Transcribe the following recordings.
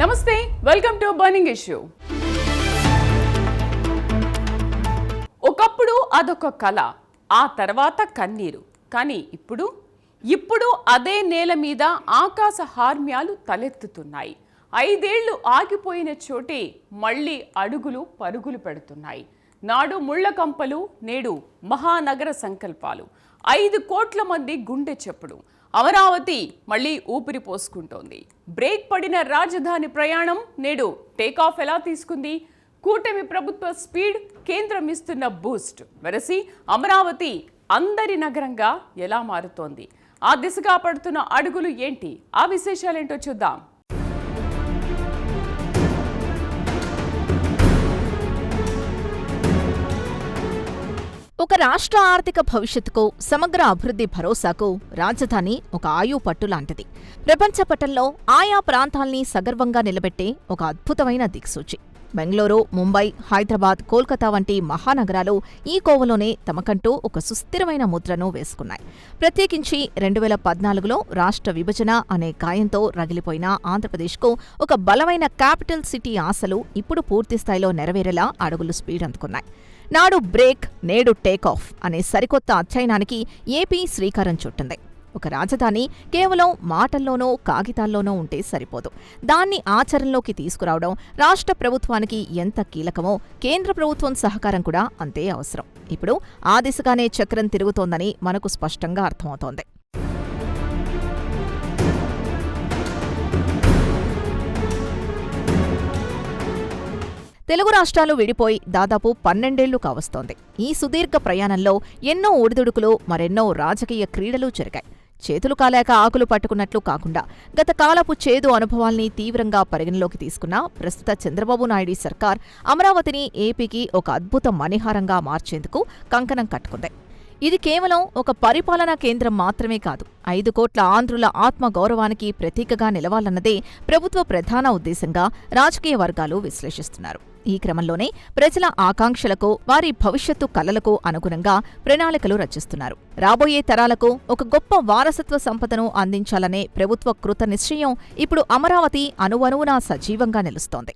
నమస్తే, welcome to burning issue. ఒకప్పుడు అదొక కళ, ఆ తర్వాత కన్నీరు. కానీ ఇప్పుడు అదే నేల మీద ఆకాశ హార్మ్యాలు తలెత్తుతున్నాయి. 5 ఏళ్లు ఆగిపోయిన చోటే మళ్ళీ అడుగులు పరుగులు పెడుతున్నాయి. నాడు ముళ్ల కంపలు, నేడు మహానగర సంకల్పాలు. 5 కోట్ల మంది గుండె చప్పుడు. అమరావతి మళ్ళీ ఊపిరి పోసుకుంటోంది. బ్రేక్ పడిన రాజధాని ప్రయాణం నేడు టేకాఫ్ ఎలా తీసుకుంది? కూటమి ప్రభుత్వ స్పీడ్, కేంద్రం ఇస్తున్న బూస్ట్ వెరసి అమరావతి అందరి నగరంగా ఎలా మారుతోంది? ఆ దిశగా పడుతున్న అడుగులు ఏంటి? ఆ విశేషాలేంటో చూద్దాం. ఒక రాష్ట్ర ఆర్థిక భవిష్యత్తుకు, సమగ్ర అభివృద్ధి భరోసాకు రాజధాని ఒక ఆయుపట్టు లాంటిది. ప్రపంచ పటంలో ఆయా ప్రాంతాల్ని సగర్వంగా నిలబెట్టే ఒక అద్భుతమైన దిక్సూచి. బెంగళూరు, ముంబై, హైదరాబాద్, కోల్కతా వంటి మహానగరాలు ఈ కోవలోనే తమకంటూ ఒక సుస్థిరమైన ముద్రను వేసుకున్నాయి. ప్రత్యేకించి 2014లో రాష్ట్ర విభజన అనే గాయంతో రగిలిపోయిన ఆంధ్రప్రదేశ్కు ఒక బలమైన క్యాపిటల్ సిటీ ఆశలు ఇప్పుడు పూర్తిస్థాయిలో నెరవేరేలా అడుగులు స్పీడ్ అందుకున్నాయి. నాడు బ్రేక్, నేడు టేకాఫ్ అనే సరికొత్త అధ్యయనానికి ఏపీ శ్రీకారం చుట్టింది. ఒక రాజధాని కేవలం మాటల్లోనో కాగితాల్లోనో ఉంటే సరిపోదు. దాన్ని ఆచరణలోకి తీసుకురావడం రాష్ట్ర ప్రభుత్వానికి ఎంత కీలకమో కేంద్ర ప్రభుత్వం సహకారం కూడా అంతే అవసరం. ఇప్పుడు ఆ దిశగానే చక్రం తిరుగుతోందని మనకు స్పష్టంగా అర్థమవుతోంది. తెలుగు రాష్ట్రాలు విడిపోయి దాదాపు 12 ఏళ్లు కావస్తోంది. ఈ సుదీర్ఘ ప్రయాణంలో ఎన్నో ఒడిదుడుకులు, మరెన్నో రాజకీయ క్రీడలు జరిగాయి. చేతులు కాలేక ఆకులు పట్టుకున్నట్లు కాకుండా గత కాలపు చేదు అనుభవాల్ని తీవ్రంగా పరిగణలోకి తీసుకున్న ప్రస్తుత చంద్రబాబు నాయుడు సర్కార్ అమరావతిని ఏపీకి ఒక అద్భుత మణిహారంగా మార్చేందుకు కంకణం కట్టుకుంది. ఇది కేవలం ఒక పరిపాలనా కేంద్రం మాత్రమే కాదు, 5 కోట్ల ఆంధ్రుల ఆత్మగౌరవానికి ప్రతీకగా నిలవాలన్నదే ప్రభుత్వ ప్రధాన ఉద్దేశంగా రాజకీయ వర్గాలు విశ్లేషిస్తున్నారు. ఈ క్రమంలోనే ప్రజల ఆకాంక్షలకు, వారి భవిష్యత్తు కలలకు అనుగుణంగా ప్రణాళికలు రచిస్తున్నారు. రాబోయే తరాలకు ఒక గొప్ప వారసత్వ సంపదను అందించాలనే ప్రభుత్వ కృత నిశ్చయం ఇప్పుడు అమరావతి అణువణువునా సజీవంగా నిలుస్తోంది.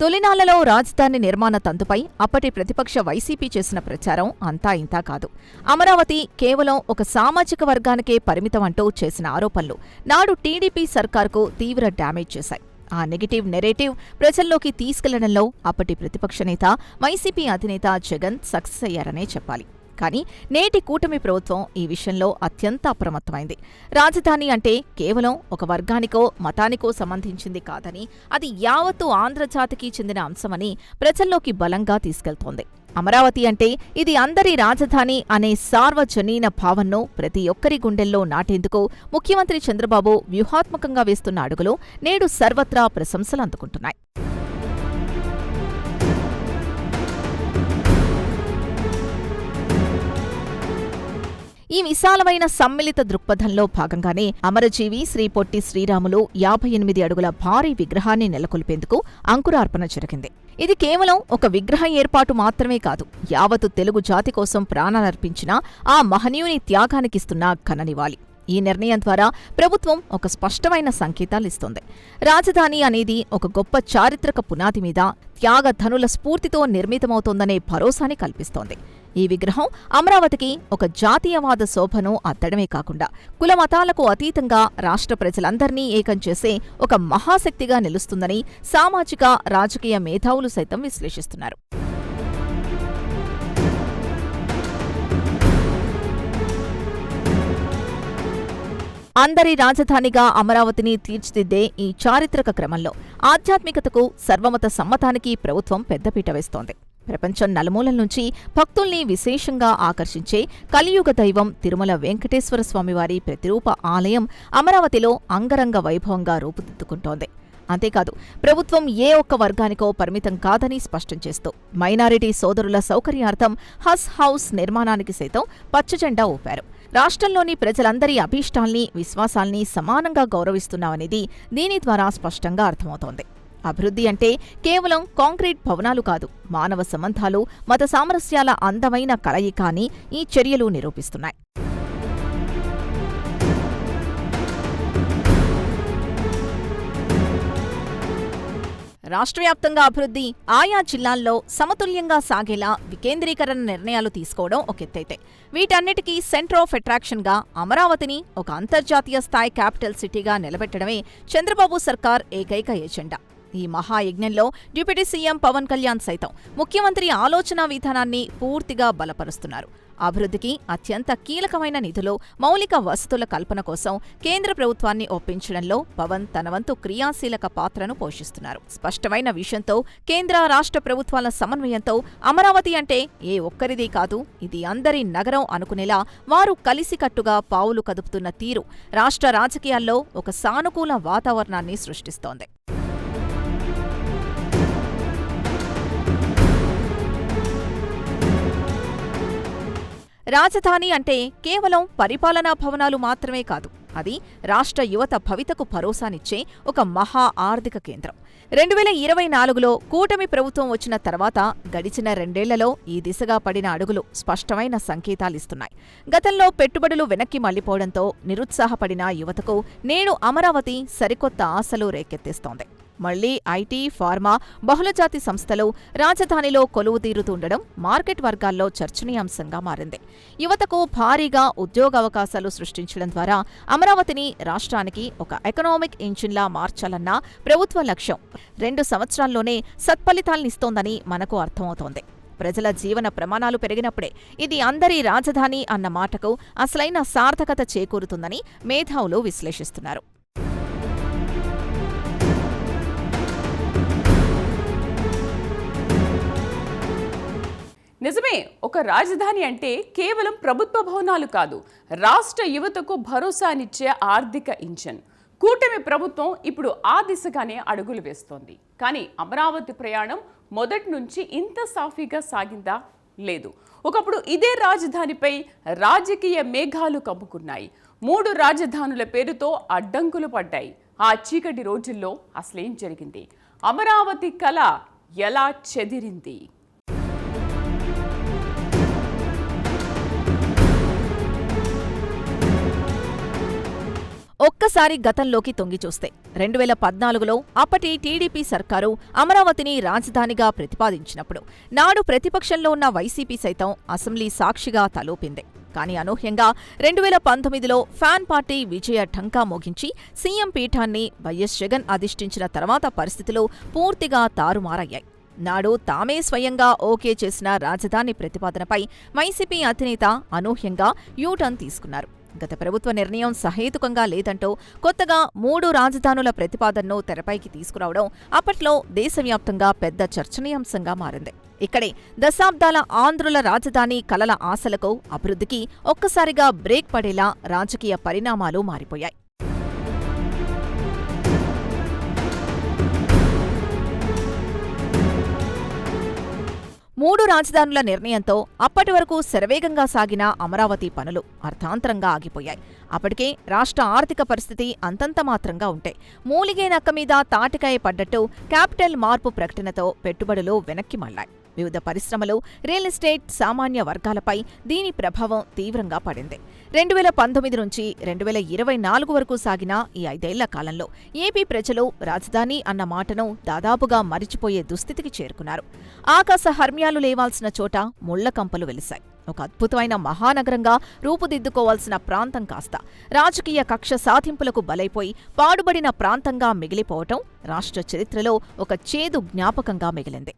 తొలినాళ్లలో రాజధాని నిర్మాణ తంతుపై అప్పటి ప్రతిపక్ష వైసీపీ చేసిన ప్రచారం అంతా ఇంతా కాదు. అమరావతి కేవలం ఒక సామాజిక వర్గానికే పరిమితమంటూ చేసిన ఆరోపణలు నాడు టీడీపీ సర్కార్కు తీవ్ర డ్యామేజ్ చేశాయి. ఆ నెగటివ్ నెరేటివ్ ప్రజల్లోకి తీసుకెళ్లడంలో అప్పటి ప్రతిపక్ష నేత, వైసీపీ అధినేత జగన్ సక్సెస్ అయ్యారనే చెప్పాలి. కానీ నేటి కూటమి ప్రభుత్వం ఈ విషయంలో అత్యంత అప్రమత్తమైంది. రాజధాని అంటే కేవలం ఒక వర్గానికో, మతానికో సంబంధించింది కాదని, అది యావత్తు ఆంధ్రజాతికి చెందిన అంశమని ప్రజల్లోకి బలంగా తీసుకెళ్తోంది. అమరావతి అంటే ఇది అందరి రాజధాని అనే సార్వజనీన భావనను ప్రతి ఒక్కరి గుండెల్లో నాటేందుకు ముఖ్యమంత్రి చంద్రబాబు వ్యూహాత్మకంగా వేస్తున్న అడుగులు నేడు సర్వత్రా ప్రశంసలు అందుకుంటున్నాయి. ఈ విశాలమైన సమ్మిళిత దృక్పథంలో భాగంగానే అమరజీవి శ్రీ పొట్టి శ్రీరాములు 58 అడుగుల భారీ విగ్రహాన్ని నెలకొల్పేందుకు అంకురార్పణ జరిగింది. ఇది కేవలం ఒక విగ్రహ ఏర్పాటు మాత్రమే కాదు, యావత్తు తెలుగు జాతి కోసం ప్రాణాలర్పించిన ఆ మహనీయుని త్యాగానికిస్తున్న ఘన నివాళి. ఈ నిర్ణయం ద్వారా ప్రభుత్వం ఒక స్పష్టమైన సంకేతాలిస్తోంది. రాజధాని అనేది ఒక గొప్ప చారిత్రక పునాది మీద త్యాగధనుల స్ఫూర్తితో నిర్మితమవుతోందనే భరోసాని కల్పిస్తోంది. ఈ విగ్రహం అమరావతికి ఒక జాతీయవాద శోభను అద్దడమే కాకుండా కులమతాలకు అతీతంగా రాష్ట్ర ప్రజలందర్నీ ఏకం చేసే ఒక మహాశక్తిగా నిలుస్తుందని సామాజిక, రాజకీయ మేధావులు సైతం విశ్లేషిస్తున్నారు. అందరి రాజధానిగా అమరావతిని తీర్చిదిద్దే ఈ చారిత్రక క్రమంలో ఆధ్యాత్మికతకు, సర్వమత సమ్మతానికి ప్రభుత్వం పెద్దపీట వేస్తోంది. ప్రపంచం నలుమూలల నుంచి భక్తుల్ని విశేషంగా ఆకర్షించే కలియుగ దైవం తిరుమల వెంకటేశ్వర స్వామివారి ప్రతిరూప ఆలయం అమరావతిలో అంగరంగ వైభవంగా రూపుదిద్దుకుంటోంది. అంతేకాదు, ప్రభుత్వం ఏ ఒక్క వర్గానికో పరిమితం కాదని స్పష్టం చేస్తూ మైనారిటీ సోదరుల సౌకర్యార్థం హజ్ హౌస్ నిర్మాణానికి సైతం పచ్చజెండా ఊపారు. రాష్ట్రంలోని ప్రజలందరి అభీష్టాల్ని, విశ్వాసాల్ని సమానంగా గౌరవిస్తున్నామనేది దీని ద్వారా స్పష్టంగా అర్థమవుతోంది. అభివృద్ధి అంటే కేవలం కాంక్రీట్ భవనాలు కాదు, మానవ సంబంధాలు, మత సామరస్యాల అందమైన కలయిక అని ఈ చర్యలు నిరూపిస్తున్నాయి. రాష్ట్రవ్యాప్తంగా అభివృద్ధి ఆయా జిల్లాల్లో సమతుల్యంగా సాగేలా వికేంద్రీకరణ నిర్ణయాలు తీసుకోవడం ఒక ఎత్తైతే, వీటన్నిటికీ సెంటర్ ఆఫ్ అట్రాక్షన్గా అమరావతిని ఒక అంతర్జాతీయ స్థాయి క్యాపిటల్ సిటీగా నిలబెట్టడమే చంద్రబాబు సర్కార్ ఏకైక ఎజెండా. ఈ మహాయజ్ఞంలో డిప్యూటీ సీఎం పవన్ కళ్యాణ్ సైతం ముఖ్యమంత్రి ఆలోచనా విధానాన్ని పూర్తిగా బలపరుస్తున్నారు. అభివృద్ధికి అత్యంత కీలకమైన నిధులు, మౌలిక వసతుల కల్పన కోసం కేంద్ర ప్రభుత్వాన్ని ఒప్పించడంలో పవన్ తన వంతు క్రియాశీలక పాత్రను పోషిస్తున్నారు. స్పష్టమైన విషయంతో, కేంద్ర రాష్ట్ర ప్రభుత్వాల సమన్వయంతో అమరావతి అంటే ఏ ఒక్కరిది కాదు, ఇది అందరి నగరం అనుకునేలా వారు కలిసికట్టుగా పావులు కదుపుతున్న తీరు రాష్ట్ర రాజకీయాల్లో ఒక సానుకూల వాతావరణాన్ని సృష్టిస్తోంది. రాజధాని అంటే కేవలం పరిపాలనా భవనాలు మాత్రమే కాదు, అది రాష్ట్ర యువత భవితకు భరోసానిచ్చే ఒక మహా ఆర్థిక కేంద్రం. 2024లో కూటమి ప్రభుత్వం వచ్చిన తర్వాత గడిచిన 2 ఏళ్లలో ఈ దిశగా పడిన అడుగులు స్పష్టమైన సంకేతాలిస్తున్నాయి. గతంలో పెట్టుబడులు వెనక్కి మళ్లిపోవడంతో నిరుత్సాహపడిన యువతకు నేడు అమరావతి సరికొత్త ఆశలు రేకెత్తిస్తోంది. మళ్లీ ఐటీ, ఫార్మా, బహుళజాతి సంస్థలు రాజధానిలో కొలువుతీరుతుండడం మార్కెట్ వర్గాల్లో చర్చనీయాంశంగా మారింది. యువతకు భారీగా ఉద్యోగావకాశాలు సృష్టించడం ద్వారా అమరావతిని రాష్ట్రానికి ఒక ఎకనామిక్ ఇంజిన్లా మార్చాలన్న ప్రభుత్వ లక్ష్యం 2 సంవత్సరాల్లోనే సత్ఫలితాలనిస్తోందని మనకు అర్థమవుతోంది. ప్రజల జీవన ప్రమాణాలు పెరిగినప్పుడే ఇది అందరి రాజధాని అన్న మాటకు అసలైన సార్థకత చేకూరుతుందని మేధావులు విశ్లేషిస్తున్నారు. నిజమే, ఒక రాజధాని అంటే కేవలం ప్రభుత్వ భవనాలు కాదు, రాష్ట్ర యువతకు భరోసానిచ్చే ఆర్థిక ఇంజన్. కూటమి ప్రభుత్వం ఇప్పుడు ఆ దిశగానే అడుగులు వేస్తోంది. కానీ అమరావతి ప్రయాణం మొదటి నుంచి ఇంత సాఫీగా సాగిందా? లేదు. ఒకప్పుడు ఇదే రాజధానిపై రాజకీయ మేఘాలు కమ్ముకున్నాయి. 3 రాజధానుల పేరుతో అడ్డంకులు పడ్డాయి. ఆ చీకటి రోజుల్లో అసలేం జరిగింది? అమరావతి కల ఎలా చెదిరింది? ఒక్కసారి గతంలోకి తొంగిచూస్తే 2014లో అప్పటి టీడీపీ సర్కారు అమరావతిని రాజధానిగా ప్రతిపాదించినప్పుడు నాడు ప్రతిపక్షంలో ఉన్న వైసీపీ సైతం అసెంబ్లీ సాక్షిగా తలూపింది. కానీ అనూహ్యంగా 2019లో ఫ్యాన్ పార్టీ విజయ ఢంకా మోగించి సీఎం పీఠాన్ని వైఎస్ జగన్ అధిష్ఠించిన తర్వాత పరిస్థితులు పూర్తిగా తారుమారయ్యాయి. నాడు తామే స్వయంగా ఓకే చేసిన రాజధాని ప్రతిపాదనపై వైసీపీ అధినేత అనూహ్యంగా యూటర్న్ తీసుకున్నారు. గత ప్రభుత్వ నిర్ణయం సహేతుకంగా లేదంటూ కొత్తగా 3 రాజధానుల ప్రతిపాదనను తెరపైకి తీసుకురావడం అప్పట్లో దేశవ్యాప్తంగా పెద్ద చర్చనీయాంశంగా మారింది. ఇక్కడే దశాబ్దాల ఆంధ్రుల రాజధాని కలల ఆశలకు, అభివృద్ధికి ఒక్కసారిగా బ్రేక్ పడేలా రాజకీయ పరిణామాలు మారిపోయాయి. మూడు రాజధానుల నిర్ణయంతో అప్పటి వరకు శరవేగంగా సాగిన అమరావతి పనులు అర్థాంతరంగా ఆగిపోయాయి. అప్పటికే రాష్ట్ర ఆర్థిక పరిస్థితి అంతంతమాత్రంగా ఉంటే మూలిగే నక్క మీద తాటికాయ పడ్డట్టు క్యాపిటల్ మార్పు ప్రకటనతో పెట్టుబడులు వెనక్కి మళ్లాయి. వివిధ పరిశ్రమలు, రియల్ ఎస్టేట్, సామాన్య వర్గాలపై దీని ప్రభావం తీవ్రంగా పడింది. 2019 నుంచి 2024 వరకు సాగిన ఈ 5 ఏళ్ల కాలంలో ఏపీ ప్రజలు రాజధాని అన్న మాటను దాదాపుగా మరిచిపోయే దుస్థితికి చేరుకున్నారు. ఆకాశ హర్మ్యాలు లేవాల్సిన చోట ముళ్లకంపలు వెలిశాయి. ఒక అద్భుతమైన మహానగరంగా రూపుదిద్దుకోవాల్సిన ప్రాంతం కాస్త రాజకీయ కక్ష సాధింపులకు బలైపోయి పాడుబడిన ప్రాంతంగా మిగిలిపోవటం రాష్ట్ర చరిత్రలో ఒక చేదు జ్ఞాపకంగా మిగిలింది.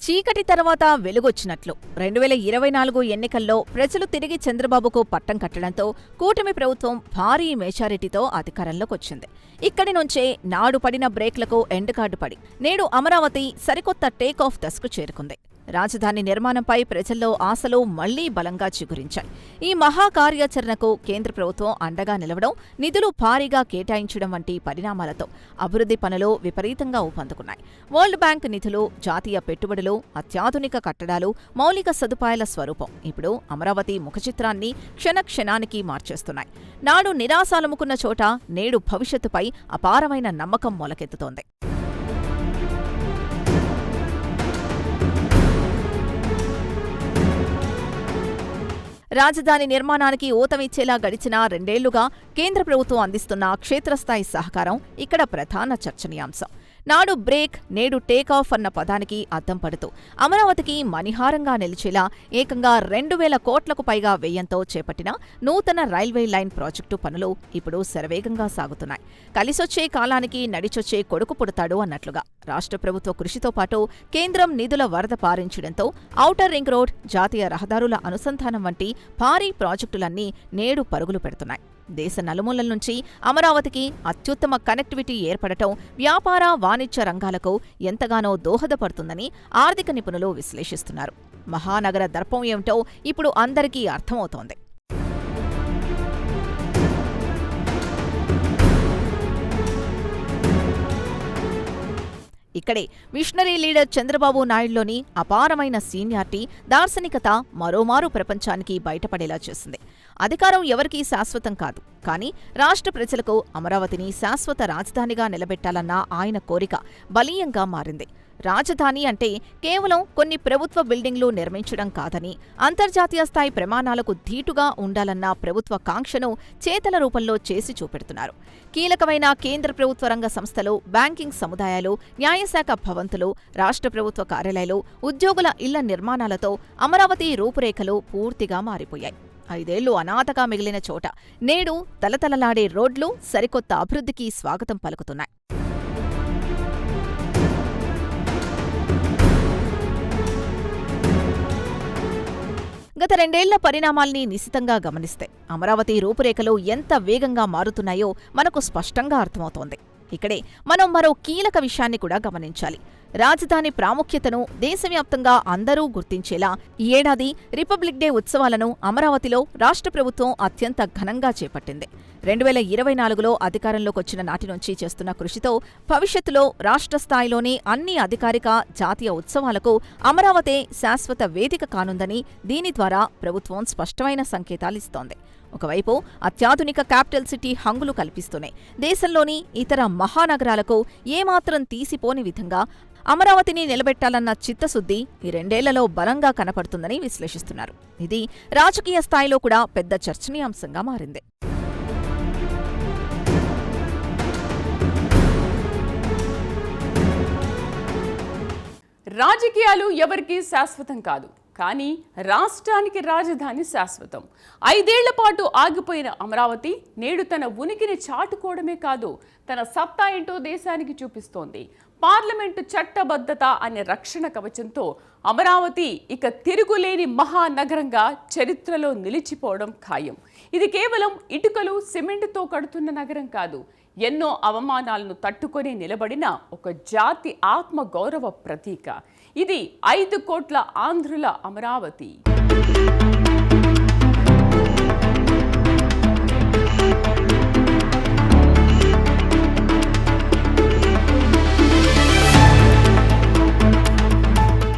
చీకటి తర్వాత వెలుగొచ్చినట్లు 2024 ఎన్నికల్లో ప్రజలు తిరిగి చంద్రబాబుకు పట్టం కట్టడంతో కూటమి ప్రభుత్వం భారీ మెజారిటీతో అధికారంలోకొచ్చింది. ఇక్కడి నుంచే నాడు పడిన బ్రేక్లకు ఎండ్ కార్డు పడి నేడు అమరావతి సరికొత్త టేక్ ఆఫ్ దశకు చేరుకుంది. రాజధాని నిర్మాణంపై ప్రజల్లో ఆశలు మళ్లీ బలంగా చిగురించాయి. ఈ మహాకార్యాచరణకు కేంద్ర ప్రభుత్వం అండగా నిలవడం, నిధులు భారీగా కేటాయించడం వంటి పరిణామాలతో అభివృద్ధి పనులు విపరీతంగా ఊపందుకున్నాయి. వరల్డ్ బ్యాంక్ నిధులు, జాతీయ పెట్టుబడులు, అత్యాధునిక కట్టడాలు, మౌలిక సదుపాయాల స్వరూపం ఇప్పుడు అమరావతి ముఖచిత్రాన్ని క్షణక్షణానికి మార్చేస్తున్నాయి. నాడు నిరాశాలముకున్న చోట నేడు భవిష్యత్తుపై అపారమైన నమ్మకం మొలకెత్తుతోంది. రాజధాని నిర్మాణానికి ఊతమిచ్చేలా గడిచిన 2 ఏళ్లుగా కేంద్ర ప్రభుత్వం అందిస్తున్న క్షేత్రస్థాయి సహకారం ఇక్కడ ప్రధాన చర్చనీయాంశం. నాడు బ్రేక్, నేడు టేకాఫ్ అన్న పదానికి అద్దం పడుతూ అమరావతికి మణిహారంగా నిలిచేలా ఏకంగా 2,000 కోట్లకు పైగా వ్యయంతో చేపట్టిన నూతన రైల్వే లైన్ ప్రాజెక్టు పనులు ఇప్పుడు శరవేగంగా సాగుతున్నాయి. కలిసొచ్చే కాలానికి నడిచొచ్చే కొడుకు పుడతాడు అన్నట్లుగా రాష్ట్ర ప్రభుత్వ కృషితో పాటు కేంద్రం నిధుల వరద పారించడంతో ఔటర్ రింగ్ రోడ్, జాతీయ రహదారుల అనుసంధానం వంటి భారీ ప్రాజెక్టులన్నీ నేడు పరుగులు పెడుతున్నాయి. దేశ నలుమూలల నుంచి అమరావతికి అత్యుత్తమ కనెక్టివిటీ ఏర్పడటం వ్యాపార, వాణిజ్య రంగాలకు ఎంతగానో దోహదపడుతుందని ఆర్థిక నిపుణులు విశ్లేషిస్తున్నారు. మహానగర దర్పం ఏమిటో ఇప్పుడు అందరికీ అర్థమవుతోంది. ఇక్కడే విషనరీ లీడర్ చంద్రబాబు నాయుడులోని అపారమైన సీనియారిటీ, దార్శనికత మరోమారు ప్రపంచానికి బయటపడేలా చేసింది. అధికారం ఎవరికీ శాశ్వతం కాదు, కానీ రాష్ట్ర ప్రజలకు అమరావతిని శాశ్వత రాజధానిగా నిలబెట్టాలన్న ఆయన కోరిక బలీయంగా మారింది. రాజధాని అంటే కేవలం కొన్ని ప్రభుత్వ బిల్డింగ్లు నిర్మించడం కాదని, అంతర్జాతీయ స్థాయి ప్రమాణాలకు ధీటుగా ఉండాలన్న ప్రభుత్వ కాంక్షను చేతల రూపంలో చేసి చూపెడుతున్నారు. కీలకమైన కేంద్ర ప్రభుత్వ రంగ సంస్థలు, బ్యాంకింగ్ సముదాయాలు, న్యాయశాఖ భవంతులు, రాష్ట్ర ప్రభుత్వ కార్యాలయాలు, ఉద్యోగుల ఇళ్ల నిర్మాణాలతో అమరావతి రూపురేఖలు పూర్తిగా మారిపోయాయి. 5 ఏళ్లు అనాథగా మిగిలిన చోట నేడు తలతలలాడే రోడ్లు సరికొత్త అభివృద్ధికి స్వాగతం పలుకుతున్నాయి. గత 2 ఏళ్ల పరిణామాల్ని నిశితంగా గమనిస్తే అమరావతి రూపురేఖలు ఎంత వేగంగా మారుతున్నాయో మనకు స్పష్టంగా అర్థమవుతోంది. ఇక్కడే మనం మరో కీలక విషయాన్ని కూడా గమనించాలి. రాజధాని ప్రాముఖ్యతను దేశవ్యాప్తంగా అందరూ గుర్తించేలా ఈ ఏడాది రిపబ్లిక్ డే ఉత్సవాలను అమరావతిలో రాష్ట్ర ప్రభుత్వం అత్యంత ఘనంగా చేపట్టింది. 2024లో అధికారంలోకొచ్చిన నాటి నుంచి చేస్తున్న కృషితో భవిష్యత్తులో రాష్ట్ర స్థాయిలోనే అన్ని అధికారిక, జాతీయ ఉత్సవాలకు అమరావతే శాశ్వత వేదిక కానుందని దీని ద్వారా ప్రభుత్వం స్పష్టమైన సంకేతాలిస్తోంది. ఒకవైపు అత్యాధునిక క్యాపిటల్ సిటీ హంగులు కల్పిస్తూనే దేశంలోని ఇతర మహానగరాలకు ఏమాత్రం తీసిపోని విధంగా అమరావతిని నిలబెట్టాలన్న చిత్తశుద్ధి ఈ 2 ఏళ్లలో బలంగా కనపడుతుందని విశ్లేషిస్తున్నారు. ఇది రాజకీయ స్థాయిలో కూడా పెద్ద చర్చనీయాంశంగా మారింది. రాజకీయాలు ఎవరికీ శాశ్వతం కాదు, కానీ రాష్ట్రానికి రాజధాని శాశ్వతం. 5 ఏళ్ల పాటు ఆగిపోయిన అమరావతి నేడు తన ఉనికిని చాటుకోవడమే కాదు, తన సత్తా ఏంటో దేశానికి చూపిస్తోంది. పార్లమెంటు చట్టబద్ధత అనే రక్షణ కవచంతో అమరావతి ఇక తిరుగులేని మహానగరంగా చరిత్రలో నిలిచిపోవడం ఖాయం. ఇది కేవలం ఇటుకలు, సిమెంటుతో కడుతున్న నగరం కాదు, ఎన్నో అవమానాలను తట్టుకొని నిలబడిన ఒక జాతి ఆత్మ గౌరవ ప్రతీక. ఇది 5 కోట్ల ఆంధ్రుల అమరావతి.